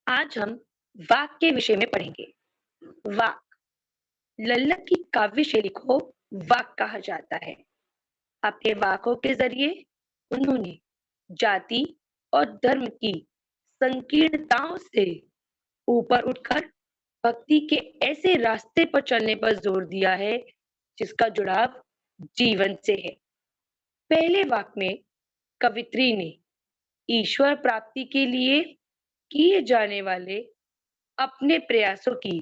आज हम वाक के विषय में पढ़ेंगे। वाक लल्लक की काव्य शैली को वाक कहा जाता है। अपने वाकों के जरिए उन्होंने जाति और धर्म की संकीर्णताओं से ऊपर उठकर भक्ति के ऐसे रास्ते पर चलने पर जोर दिया है जिसका जुड़ाव जीवन से है। पहले वाक में कवित्री ने ईश्वर प्राप्ति के लिए किए जाने वाले अपने प्रयासों की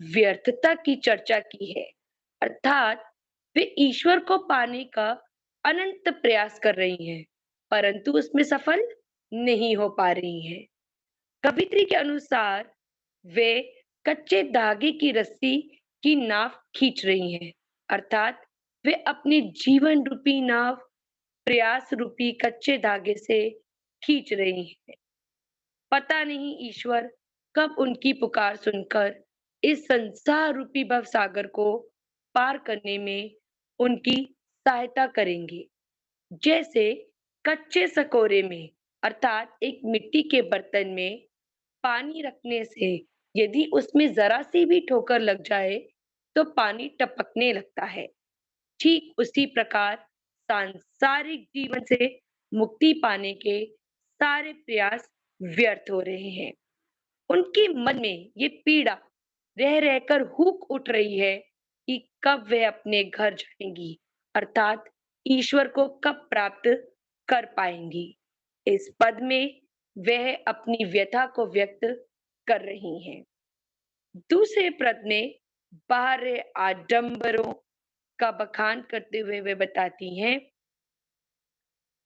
व्यर्थता की चर्चा की है। अर्थात वे ईश्वर को पाने का अनंत प्रयास कर रही हैं, परंतु उसमें सफल नहीं हो पा रही हैं। कवित्री के अनुसार वे कच्चे धागे की रस्सी की नाव खींच रही हैं, अर्थात वे अपने जीवन रूपी नाव प्रयास रूपी कच्चे धागे से खींच रही हैं। पता नहीं ईश्वर कब उनकी पुकार सुनकर इस संसार रूपी भवसागर को पार करने में उनकी सहायता करेंगे। जैसे कच्चे सकोरे में अर्थात एक मिट्टी के बर्तन में पानी रखने से यदि उसमें जरा सी भी ठोकर लग जाए तो पानी टपकने लगता है। ठीक उसी प्रकार सांसारिक जीवन से मुक्ति पाने के सारे प्रयास व्यर्थ हो रहे हैं। उनके मन में ये पीड़ा रह रहकर हुक उठ रही है कि कब वह अपने घर जाएंगी, अर्थात ईश्वर को कब प्राप्त कर पाएंगी। इस पद में वह अपनी व्यथा को व्यक्त कर रही हैं। दूसरे पद में बाहर आडंबरों का बखान करते हुए वे बताती हैं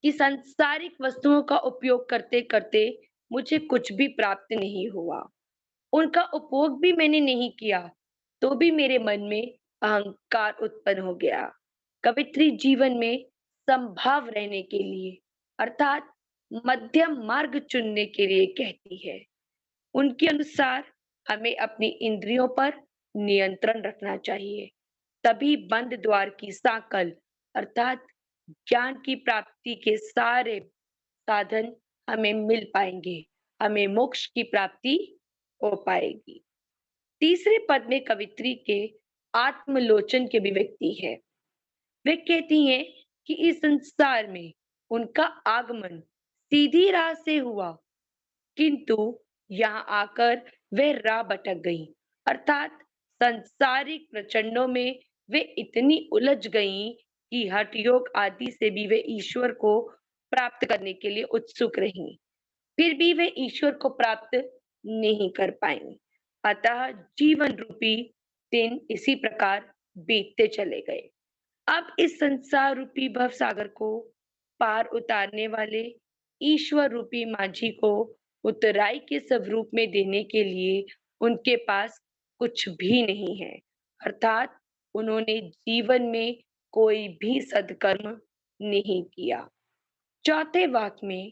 कि सांसारिक वस्तुओं का उपयोग करते करते मुझे कुछ भी प्राप्त नहीं हुआ। उनका उपभोग भी मैंने नहीं किया, तो भी मेरे मन में अहंकार उत्पन्न हो गया। कवित्री जीवन में संभाव रहने के लिए अर्थात मध्यम मार्ग चुनने के लिए कहती है। उनके अनुसार हमें अपनी इंद्रियों पर नियंत्रण रखना चाहिए, तभी बंद द्वार की सांकल अर्थात ज्ञान की प्राप्ति के सारे साधन हमें मिल पाएंगे, हमें मोक्ष की प्राप्ति हो पाएगी। तीसरे पद में कवित्री के आत्मलोचन की अभिव्यक्ति है। वे कहती हैं कि इस संसार में उनका आगमन सीधी राह से हुआ, किंतु यहाँ आकर वे राह भटक गईं, अर्थात सांसारिक प्रचंडों में वे इतनी उलझ गईं कि हठ योग आदि से भी वे ईश्वर को प्राप्त करने के लिए उत्सुक रहीं। फिर भी वे ईश्वर को प्राप्त नहीं कर पाईं। अतः जीवन रूपी दिन इसी प्रकार बीतते चले गए। अब इस संसार रूपी भवसागर को पार उतारने वाले ईश्वर रूपी माझी को उतराई के स्वरूप में देने के लिए उनके पास कुछ भी नहीं है, अर्थात उन्होंने जीवन में कोई भी सत्कर्म नहीं किया। चौथे वाक में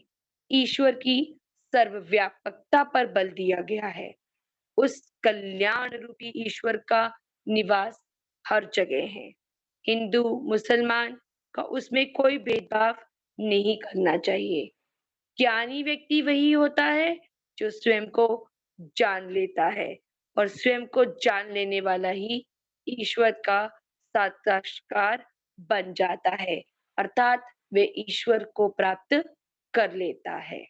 ईश्वर की सर्वव्यापकता पर बल दिया गया है। उस कल्याण रूपी ईश्वर का निवास हर जगह है। हिंदू मुसलमान का उसमें कोई भेदभाव नहीं करना चाहिए। ज्ञानी व्यक्ति वही होता है जो स्वयं को जान लेता है और स्वयं को जान लेने वाला ही ईश्वर का साक्षात्कार बन जाता है, अर्थात वे ईश्वर को प्राप्त कर लेता है।